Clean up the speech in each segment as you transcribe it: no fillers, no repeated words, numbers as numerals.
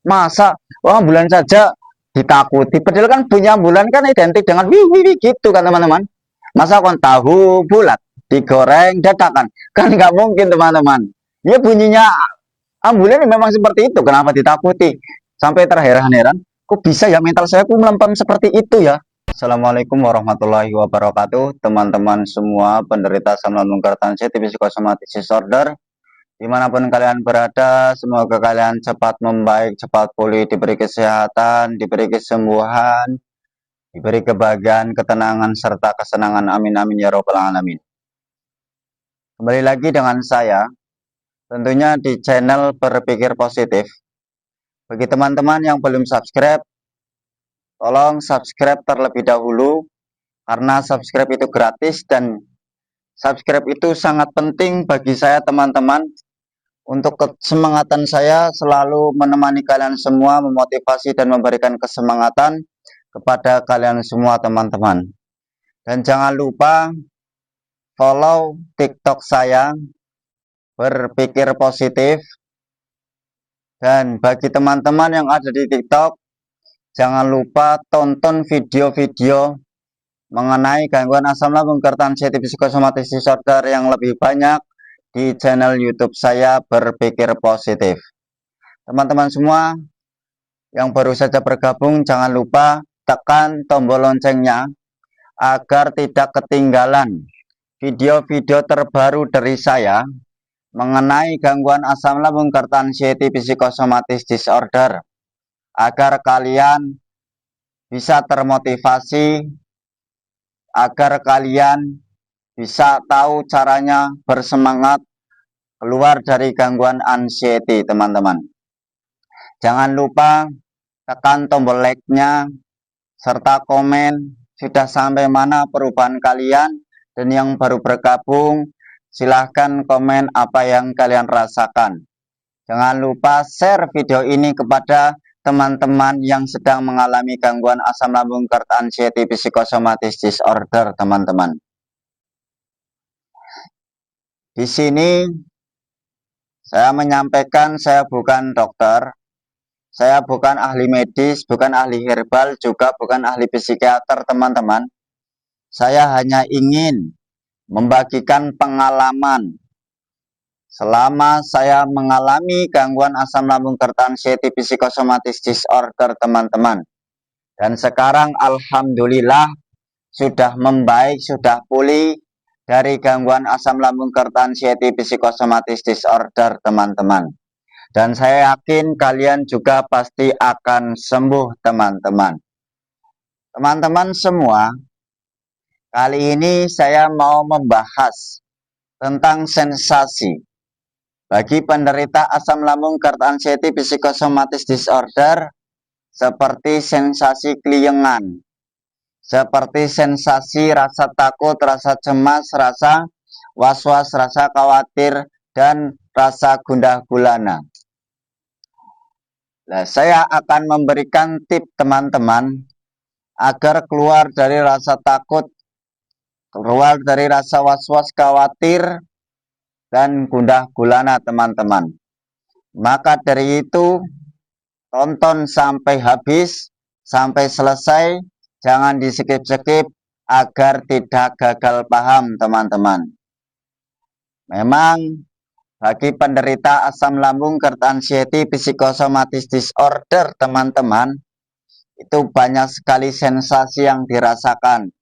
Masa ambulan saja ditakuti, padahal kan bunyi ambulan kan identik dengan wih wih wih gitu kan teman-teman. Masa kon tahu bulat digoreng dadakan, kan nggak mungkin teman-teman. Ya bunyinya ambulan memang seperti itu, kenapa ditakuti? Sampai terheran-heran, kok bisa ya mental saya ku melempem seperti itu ya. Assalamualaikum warahmatullahi wabarakatuh, teman-teman semua penderita asam lambung hipertensi, TB psikosomatik disorder, dimanapun kalian berada, semoga kalian cepat membaik, cepat pulih, diberi kesehatan, diberi kesembuhan, diberi kebahagiaan, ketenangan, serta kesenangan. Amin amin ya robbal alamin. Kembali lagi dengan saya, tentunya di channel Berpikir Positif. Bagi teman-teman yang belum subscribe, tolong subscribe terlebih dahulu, karena subscribe itu gratis dan subscribe itu sangat penting bagi saya teman-teman. Untuk kesemangatan saya selalu menemani kalian semua, memotivasi dan memberikan kesemangatan kepada kalian semua teman-teman. Dan jangan lupa follow TikTok saya, Berpikir Positif. Dan bagi teman-teman yang ada di TikTok, jangan lupa tonton video-video mengenai gangguan asam lambung hipertensi psikosomatik disorder yang lebih banyak di channel YouTube saya, Berpikir Positif. Teman-teman semua yang baru saja bergabung, jangan lupa tekan tombol loncengnya agar tidak ketinggalan video-video terbaru dari saya mengenai gangguan asam lambung hipertensi psikosomatis disorder, agar kalian bisa termotivasi, agar kalian bisa tahu caranya bersemangat keluar dari gangguan anxiety teman-teman. Jangan lupa tekan tombol like-nya serta komen sudah sampai mana perubahan kalian, dan yang baru bergabung silahkan komen apa yang kalian rasakan. Jangan lupa share video ini kepada teman-teman yang sedang mengalami gangguan asam lambung hipertensi psikosomatis disorder teman-teman. Di sini saya menyampaikan saya bukan dokter, saya bukan ahli medis, bukan ahli herbal, juga bukan ahli psikiater teman-teman. Saya hanya ingin membagikan pengalaman selama saya mengalami gangguan asam lambung hipertensi psikosomatis disorder teman-teman. Dan sekarang alhamdulillah sudah membaik, sudah pulih dari gangguan asam lambung hipertensi psikosomatis disorder teman-teman. Dan saya yakin kalian juga pasti akan sembuh teman-teman. Teman-teman semua, kali ini saya mau membahas tentang sensasi. Bagi penderita asam lambung hipertensi psikosomatis disorder, seperti sensasi keliengan, seperti sensasi rasa takut, rasa cemas, rasa was-was, rasa khawatir, dan rasa gundah gulana. Nah, saya akan memberikan tip teman-teman agar keluar dari rasa takut, keluar dari rasa was-was, khawatir, dan gundah gulana teman-teman. Maka dari itu, tonton sampai habis, sampai selesai, jangan di skip-skip agar tidak gagal paham teman-teman. Memang bagi penderita asam lambung hipertensi psikosomatis disorder teman-teman, itu banyak sekali sensasi yang dirasakan.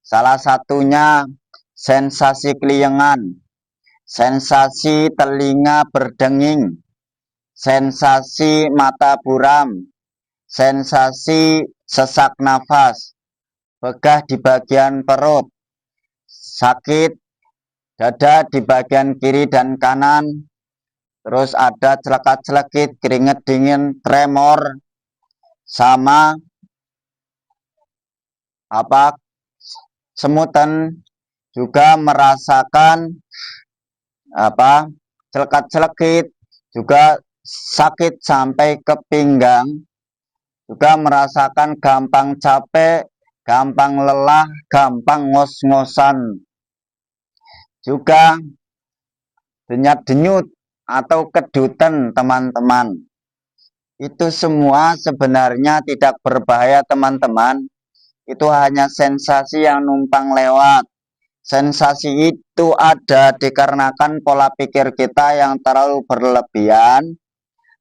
Salah satunya sensasi keliengan, sensasi telinga berdenging, sensasi mata buram, sensasi sesak nafas, begah di bagian perut, sakit dada di bagian kiri dan kanan, terus ada celekat-celekit, keringat dingin, tremor, sama semutan, juga merasakan celekat-celekit, juga sakit sampai ke pinggang, juga merasakan gampang capek, gampang lelah, gampang ngos-ngosan, juga denyut-denyut atau kedutan teman-teman. Itu semua sebenarnya tidak berbahaya teman-teman. Itu hanya sensasi yang numpang lewat. Sensasi itu ada dikarenakan pola pikir kita yang terlalu berlebihan,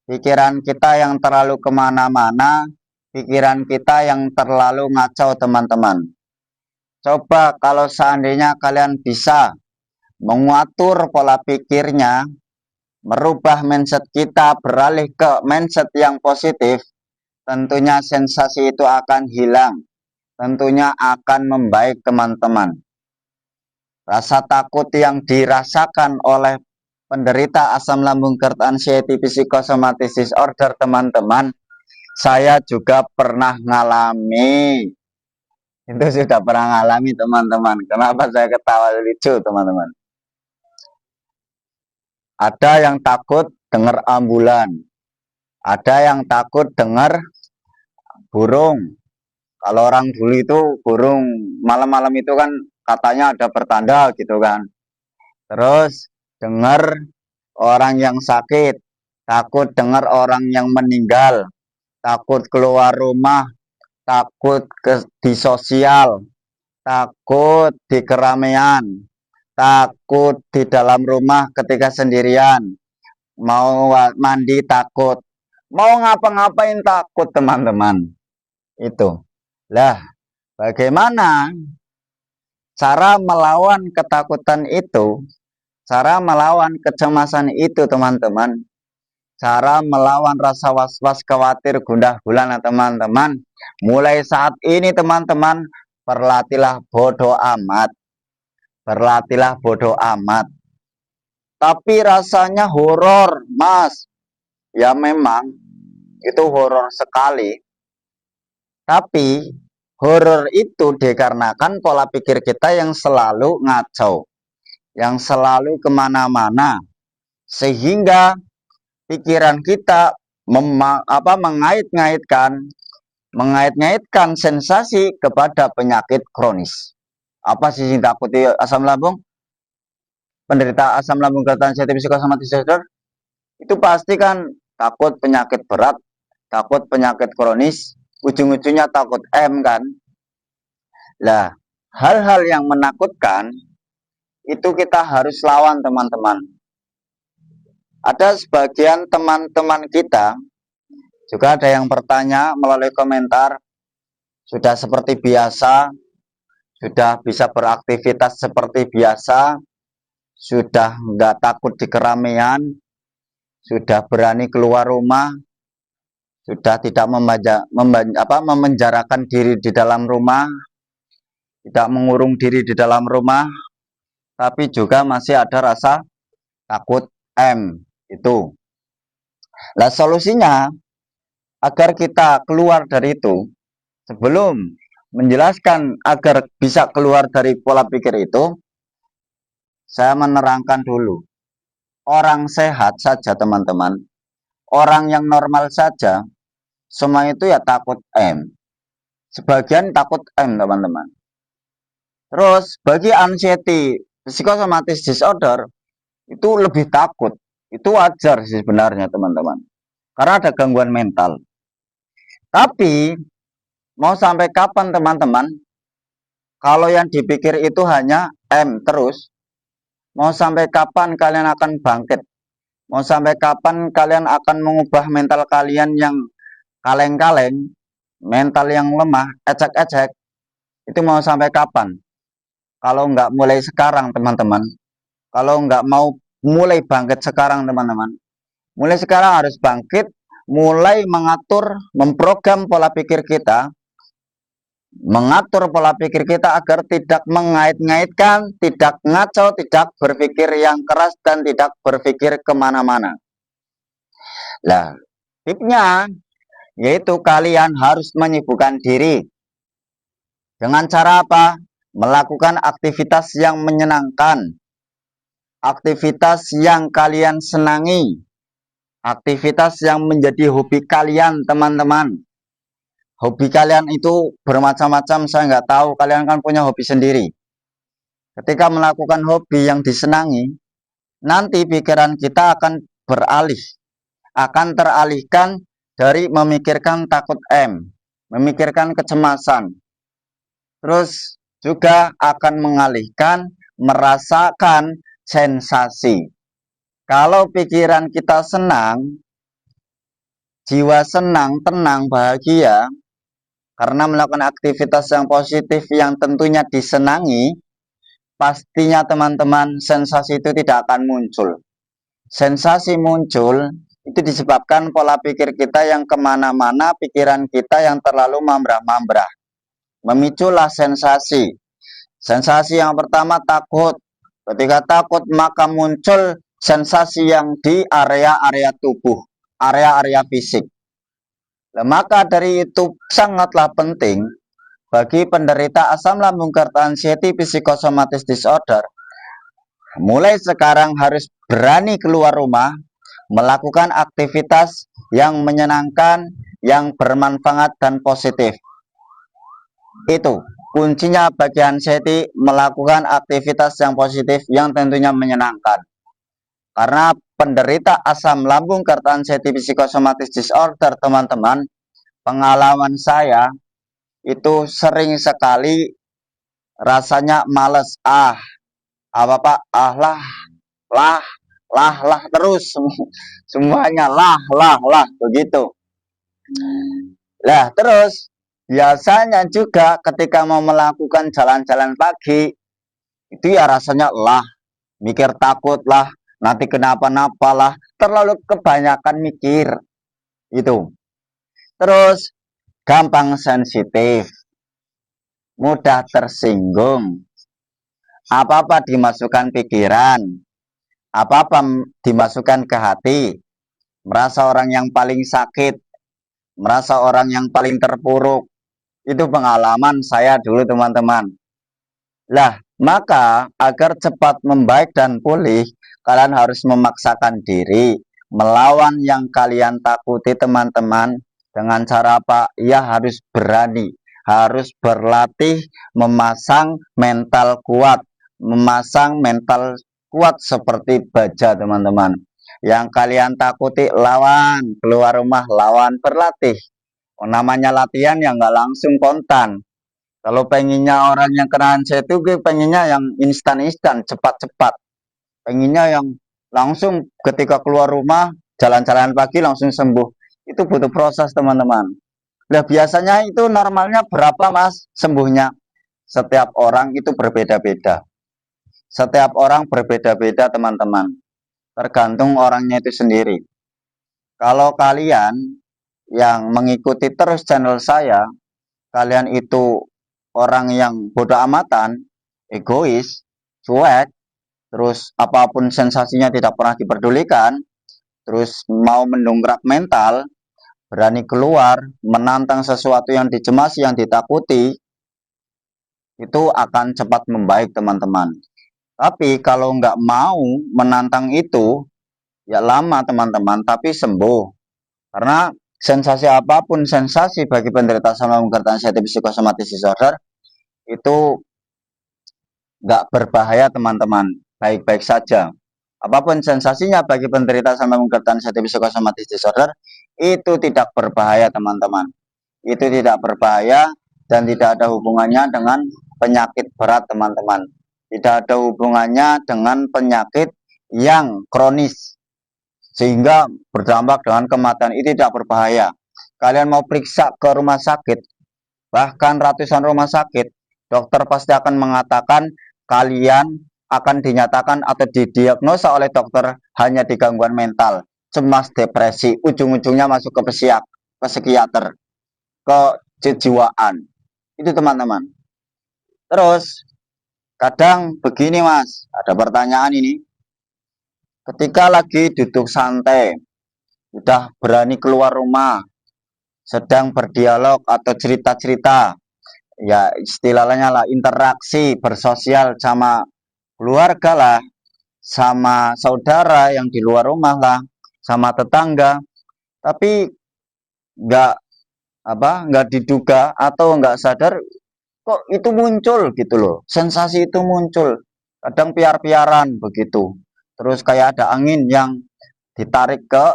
pikiran kita yang terlalu kemana-mana, pikiran kita yang terlalu ngacau teman-teman. Coba kalau seandainya kalian bisa mengatur pola pikirnya, merubah mindset kita beralih ke mindset yang positif, tentunya sensasi itu akan hilang, tentunya akan membaik teman-teman. Rasa takut yang dirasakan oleh penderita asam lambung GERD anxiety psychosomatic disorder teman-teman, saya juga pernah ngalami. Itu sudah pernah ngalami teman-teman. Kenapa saya ketawa lucu teman-teman? Ada yang takut dengar ambulan, ada yang takut dengar burung. Kalau orang dulu itu burung malam-malam itu kan katanya ada pertanda gitu kan. Terus dengar orang yang sakit, takut dengar orang yang meninggal, takut keluar rumah, takut di sosial, takut di keramaian, takut di dalam rumah ketika sendirian, mau mandi takut, mau ngapa-ngapain takut teman-teman. Itu. Lah, bagaimana cara melawan ketakutan itu? Cara melawan kecemasan itu teman-teman? Cara melawan rasa was-was, khawatir, gundah gulana teman-teman. Mulai saat ini teman-teman, berlatihlah bodoh amat. Berlatihlah bodoh amat. Tapi rasanya horor, Mas. Ya memang itu horor sekali. Tapi horor itu dikarenakan pola pikir kita yang selalu ngacau, yang selalu kemana-mana, sehingga pikiran kita mengait-ngaitkan sensasi kepada penyakit kronis. Apa sih yang takuti asam lambung? Penderita asam lambung GERD anxiety psychosomatic disorder itu pasti kan takut penyakit berat, takut penyakit kronis, ujung-ujungnya takut M kan. Lah, hal-hal yang menakutkan itu kita harus lawan teman-teman. Ada sebagian teman-teman kita juga ada yang bertanya melalui komentar, sudah seperti biasa, sudah bisa beraktivitas seperti biasa, sudah nggak takut di keramaian, sudah berani keluar rumah, sudah tidak memenjarakan diri di dalam rumah, tidak mengurung diri di dalam rumah, tapi juga masih ada rasa takut M itu. Nah, solusinya agar kita keluar dari itu, sebelum menjelaskan agar bisa keluar dari pola pikir itu, saya menerangkan dulu. Orang sehat saja teman-teman, orang yang normal saja, semua itu ya takut M. Sebagian takut M teman-teman. Terus bagi anxiety psychosomatic disorder itu lebih takut. Itu wajar sih sebenarnya teman-teman. Karena ada gangguan mental. Tapi mau sampai kapan teman-teman? Kalau yang dipikir itu hanya M terus, mau sampai kapan kalian akan bangkit? Mau sampai kapan kalian akan mengubah mental kalian yang kaleng-kaleng, mental yang lemah, ecek-ecek? Itu mau sampai kapan? Kalau nggak mulai sekarang teman-teman, kalau nggak mau mulai bangkit sekarang teman-teman, mulai sekarang harus bangkit, mulai mengatur, memprogram pola pikir kita, mengatur pola pikir kita agar tidak mengait-ngaitkan, tidak ngaco, tidak berpikir yang keras, dan tidak berpikir kemana-mana. Nah, tipnya yaitu kalian harus menyibukkan diri. Dengan cara apa? Melakukan aktivitas yang menyenangkan, aktivitas yang kalian senangi, aktivitas yang menjadi hobi kalian teman-teman. Hobi kalian itu bermacam-macam, saya nggak tahu, kalian kan punya hobi sendiri. Ketika melakukan hobi yang disenangi, nanti pikiran kita akan beralih, akan teralihkan dari memikirkan takut memikirkan kecemasan, terus juga akan mengalihkan merasakan sensasi. Kalau pikiran kita senang, jiwa senang, tenang, bahagia, karena melakukan aktivitas yang positif yang tentunya disenangi, pastinya teman-teman sensasi itu tidak akan muncul. Sensasi muncul itu disebabkan pola pikir kita yang kemana-mana, pikiran kita yang terlalu mambrah-mambrah. Memiculah sensasi. Sensasi yang pertama takut. Ketika takut maka muncul sensasi yang di area-area tubuh, area-area fisik. Nah, maka dari itu sangatlah penting bagi penderita asam lambung gerd anxiety psychosomatic disorder mulai sekarang harus berani keluar rumah, melakukan aktivitas yang menyenangkan, yang bermanfaat dan positif. Itu kuncinya bagi anxiety, melakukan aktivitas yang positif yang tentunya menyenangkan. Karena penderita asam lambung gerd anxiety psychosomatic disorder, teman-teman, pengalaman saya itu sering sekali rasanya males, apa lah lah terus semuanya lah begitu. Nah, terus biasanya juga ketika mau melakukan jalan-jalan pagi itu ya rasanya mikir takut lah, nanti kenapa-napa lah, terlalu kebanyakan mikir itu. Terus gampang sensitif, mudah tersinggung, apa-apa dimasukkan pikiran, apa-apa dimasukkan ke hati, merasa orang yang paling sakit, merasa orang yang paling terpuruk. Itu pengalaman saya dulu, teman-teman. Lah, maka agar cepat membaik dan pulih, kalian harus memaksakan diri melawan yang kalian takuti, teman-teman. Dengan cara apa? Ya harus berani, harus berlatih memasang mental kuat, memasang mental kuat seperti baja, teman-teman. Yang kalian takuti lawan, keluar rumah lawan, berlatih. Namanya latihan yang nggak langsung kontan. Kalau pengennya orang yang kena anxiety itu, gue pengennya yang instan-instan, cepat-cepat. Pengennya yang langsung ketika keluar rumah, jalan-jalan pagi langsung sembuh. Itu butuh proses, teman-teman. Nah, biasanya itu normalnya berapa, Mas, sembuhnya? Setiap orang itu berbeda-beda. Setiap orang berbeda-beda, teman-teman. Tergantung orangnya itu sendiri. Kalau kalian yang mengikuti terus channel saya, kalian itu orang yang bodoh amatan, egois, cuek, terus apapun sensasinya tidak pernah diperdulikan, terus mau mendongkrak mental, berani keluar, menantang sesuatu yang dicemasi, yang ditakuti, itu akan cepat membaik, teman-teman. Tapi kalau nggak mau menantang itu, ya lama, teman-teman, tapi sembuh. Karena sensasi apapun, sensasi bagi penderita asam lambung gerd anxiety psychosomatic disorder itu nggak berbahaya, teman-teman, baik-baik saja. Apapun sensasinya bagi penderita asam lambung gerd anxiety psychosomatic disorder itu tidak berbahaya, teman-teman. Itu tidak berbahaya dan tidak ada hubungannya dengan penyakit berat, teman-teman. Tidak ada hubungannya dengan penyakit yang kronis sehingga berdampak dengan kematian. Itu tidak berbahaya. Kalian mau periksa ke rumah sakit, bahkan ratusan rumah sakit, dokter pasti akan mengatakan kalian akan dinyatakan atau didiagnosa oleh dokter hanya di gangguan mental, cemas, depresi, ujung-ujungnya masuk ke psikiater, ke kejiwaan. Itu, teman-teman. Terus kadang begini, Mas, ada pertanyaan ini. Ketika lagi duduk santai, udah berani keluar rumah, sedang berdialog atau cerita-cerita, ya istilahnya lah interaksi bersosial sama keluarga lah, sama saudara yang di luar rumah lah, sama tetangga, tapi nggak nggak diduga atau nggak sadar kok itu muncul gitu loh, sensasi itu muncul, kadang piar-piaran begitu, terus kayak ada angin yang ditarik ke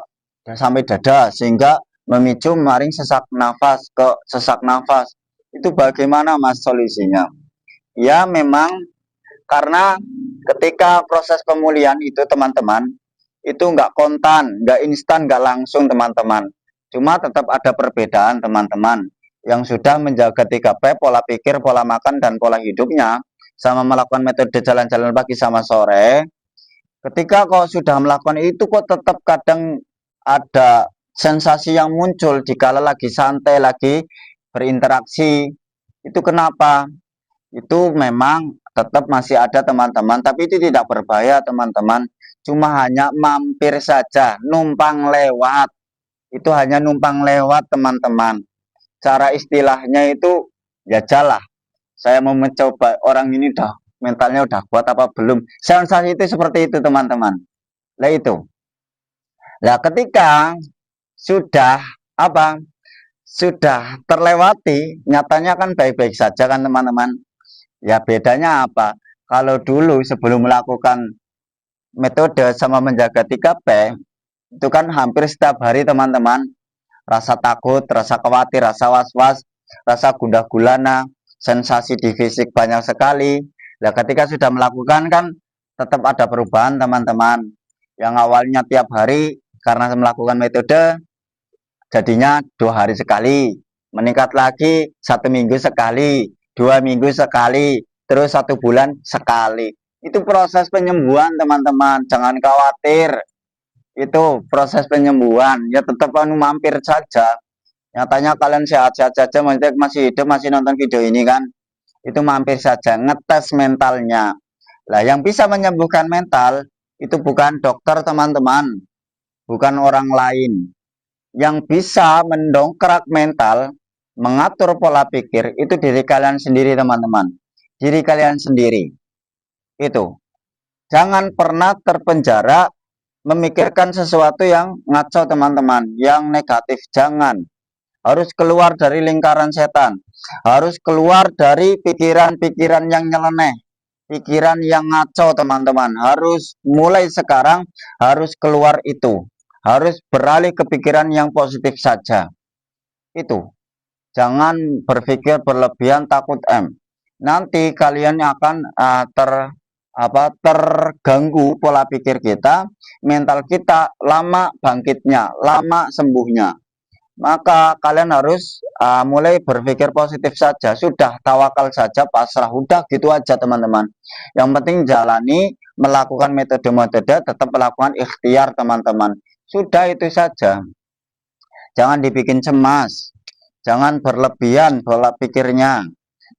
sampai dada sehingga memicu maring sesak nafas ke sesak nafas. Itu bagaimana Mas solusinya? Ya memang karena ketika proses pemulihan itu teman-teman, itu nggak kontan, nggak instan, nggak langsung teman-teman. Cuma tetap ada perbedaan teman-teman. Yang sudah menjaga 3P, pola pikir, pola makan, dan pola hidupnya, sama melakukan metode jalan-jalan pagi sama sore, ketika kau sudah melakukan itu kok tetap kadang ada sensasi yang muncul jika lagi santai, lagi berinteraksi. Itu kenapa? Itu memang tetap masih ada teman-teman, tapi itu tidak berbahaya teman-teman. Cuma hanya mampir saja, numpang lewat. Itu hanya numpang lewat teman-teman. Cara istilahnya itu ya jalah. Saya mau mencoba orang ini dah mentalnya udah kuat apa belum. Sensasi itu seperti itu teman-teman. Nah itu. Nah ketika sudah apa? Sudah terlewati, nyatanya kan baik-baik saja kan teman-teman. Ya bedanya apa? Kalau dulu sebelum melakukan metode sama menjaga 3P, itu kan hampir setiap hari teman-teman. Rasa takut, rasa khawatir, rasa was-was, rasa gundah gulana, sensasi di fisik banyak sekali. Nah ketika sudah melakukan kan tetap ada perubahan teman-teman. Yang awalnya tiap hari karena melakukan metode, jadinya 2 hari sekali, meningkat lagi 1 minggu sekali, 2 minggu sekali, terus 1 bulan sekali. Itu proses penyembuhan teman-teman, jangan khawatir. Itu proses penyembuhan, ya tetap anu mampir saja. Nyatanya kalian sehat-sehat saja, masih hidup, masih nonton video ini kan. Itu mampir saja, ngetes mentalnya. Lah yang bisa menyembuhkan mental, itu bukan dokter teman-teman, bukan orang lain. Yang bisa mendongkrak mental, mengatur pola pikir, itu diri kalian sendiri teman-teman. Diri kalian sendiri. Itu. Jangan pernah terpenjara memikirkan sesuatu yang ngaco teman-teman, yang negatif. Jangan. Harus keluar dari lingkaran setan. Harus keluar dari pikiran-pikiran yang nyeleneh. Pikiran yang ngaco teman-teman. Harus mulai sekarang, harus keluar itu. Harus beralih ke pikiran yang positif saja. Itu. Jangan berpikir berlebihan takut nanti kalian akan terganggu pola pikir kita, mental kita lama bangkitnya, lama sembuhnya. Maka kalian harus mulai berpikir positif saja. Sudah tawakal saja, pasrah, udah gitu aja teman-teman. Yang penting jalani, melakukan metode-metode, tetap melakukan ikhtiar teman-teman. Sudah itu saja. Jangan dibikin cemas. Jangan berlebihan pola pikirnya.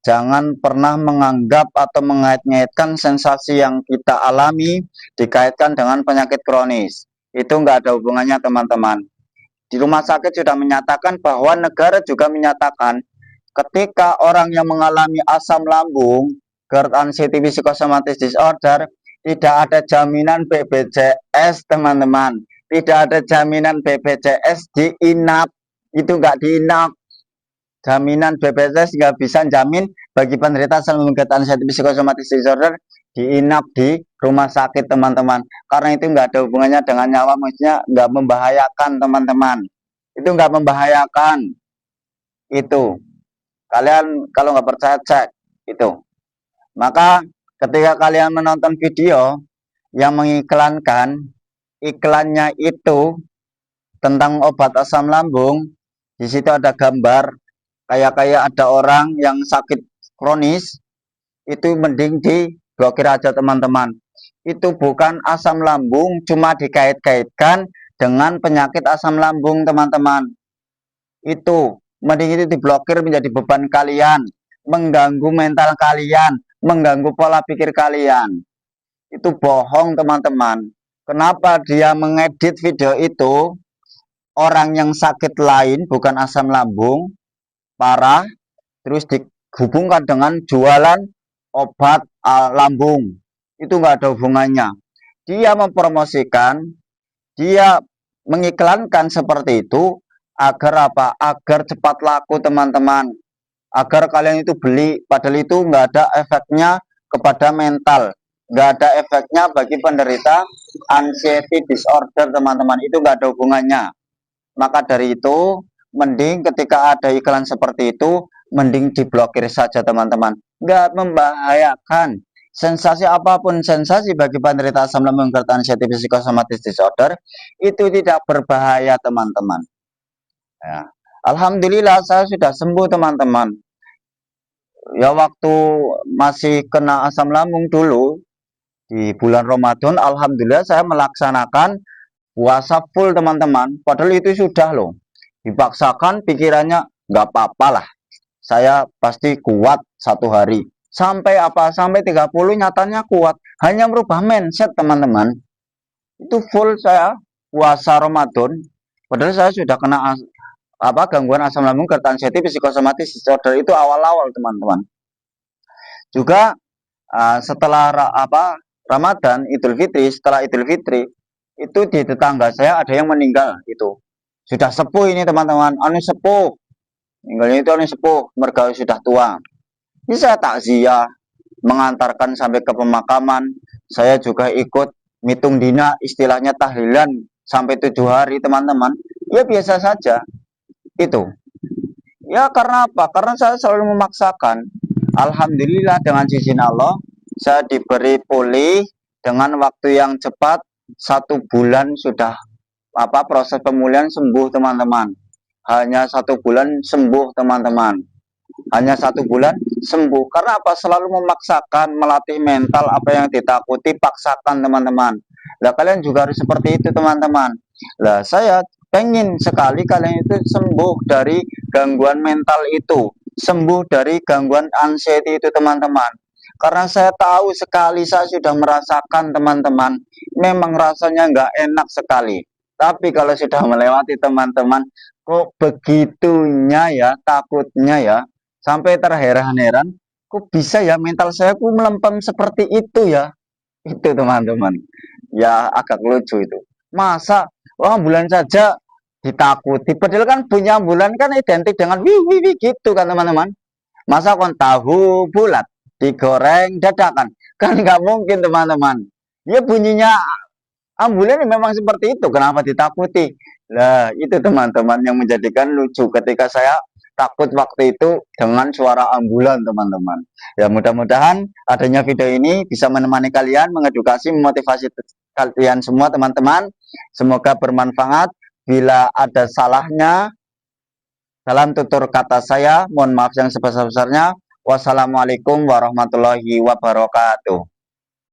Jangan pernah menganggap atau mengait-ngaitkan sensasi yang kita alami dikaitkan dengan penyakit kronis. Itu nggak ada hubungannya teman-teman. Di rumah sakit sudah menyatakan bahwa negara juga menyatakan ketika orang yang mengalami asam lambung, GERD, anxiety, psychosomatic disorder, tidak ada jaminan BPJS teman-teman. Tidak ada jaminan BPJS diinap. Itu nggak diinap. Jaminan BPJS nggak bisa jamin bagi penderita asam lambung anxiety psikosomatis disorder diinap di rumah sakit teman-teman, karena itu nggak ada hubungannya dengan nyawa, maksudnya nggak membahayakan teman-teman, itu nggak membahayakan. Itu kalian kalau nggak percaya cek itu. Maka ketika kalian menonton video yang mengiklankan, iklannya itu tentang obat asam lambung, di situ ada gambar kayak ada orang yang sakit kronis, itu mending diblokir aja teman-teman. Itu bukan asam lambung, cuma dikait-kaitkan dengan penyakit asam lambung teman-teman. Itu mending itu diblokir, menjadi beban kalian, mengganggu mental kalian, mengganggu pola pikir kalian. Itu bohong teman-teman. Kenapa dia mengedit video itu? Orang yang sakit lain bukan asam lambung parah, terus dihubungkan dengan jualan obat lambung. Itu nggak ada hubungannya. Dia mempromosikan, dia mengiklankan seperti itu agar apa? Agar cepat laku teman-teman. Agar kalian itu beli, padahal itu nggak ada efeknya kepada mental. Nggak ada efeknya bagi penderita anxiety disorder teman-teman. Itu nggak ada hubungannya. Maka dari itu, mending ketika ada iklan seperti itu, mending diblokir saja teman-teman. Nggak membahayakan. Sensasi apapun, sensasi bagi penderita asam lambung gerd anxiety psychosomatic disorder, itu tidak berbahaya teman-teman. Ya. Alhamdulillah saya sudah sembuh teman-teman. Ya waktu masih kena asam lambung dulu, di bulan Ramadan, alhamdulillah saya melaksanakan puasa full teman-teman. Padahal itu sudah loh. Dipaksakan pikirannya nggak apa-apa lah. Saya pasti kuat 1 hari. Sampai apa? Sampai 30 nyatanya kuat. Hanya merubah mindset teman-teman. Itu full saya puasa Ramadan. Padahal saya sudah kena gangguan asam lambung gerd anxiety psikosomatis disorder itu awal-awal teman-teman. Juga setelah Ramadan, Idul Fitri, setelah Idul Fitri, itu di tetangga saya ada yang meninggal itu. Sudah sepuh ini teman-teman, anu sepuh. Meninggalnya itu anu sepuh, mereka sudah tua. Ini saya takziah, mengantarkan sampai ke pemakaman. Saya juga ikut mitung dina, istilahnya tahlilan sampai 7 hari teman-teman. Ya biasa saja. Itu. Ya karena apa? Karena saya selalu memaksakan. Alhamdulillah dengan izin Allah, saya diberi pulih dengan waktu yang cepat. 1 bulan sudah proses pemulihan sembuh teman-teman. Hanya 1 bulan sembuh teman-teman. Hanya 1 bulan sembuh. Karena apa? Selalu memaksakan, melatih mental apa yang ditakuti, paksakan teman-teman. Nah kalian juga harus seperti itu teman-teman. Nah saya pengen sekali kalian itu sembuh dari gangguan mental itu, sembuh dari gangguan anxiety itu teman-teman. Karena saya tahu sekali, saya sudah merasakan teman-teman, memang rasanya nggak enak sekali. Tapi kalau sudah melewati teman-teman, kok begitunya ya, takutnya ya, sampai terheran-heran, kok bisa ya mental saya ku melempem seperti itu ya. Itu teman-teman. Ya agak lucu itu. Masa ambulan saja ditakuti. Padahal kan punya ambulan kan identik dengan wih gitu kan teman-teman. Masa kon tahu bulat digoreng dadakan? Kan nggak mungkin teman-teman. Ya bunyinya ambulan memang seperti itu. Kenapa ditakuti? Lah itu teman-teman yang menjadikan lucu ketika saya takut waktu itu dengan suara ambulan teman-teman. Ya mudah-mudahan adanya video ini bisa menemani kalian, mengedukasi, memotivasi kalian semua teman-teman. Semoga bermanfaat. Bila ada salahnya dalam tutur kata saya, mohon maaf yang sebesar-besarnya. Wassalamualaikum warahmatullahi wabarakatuh.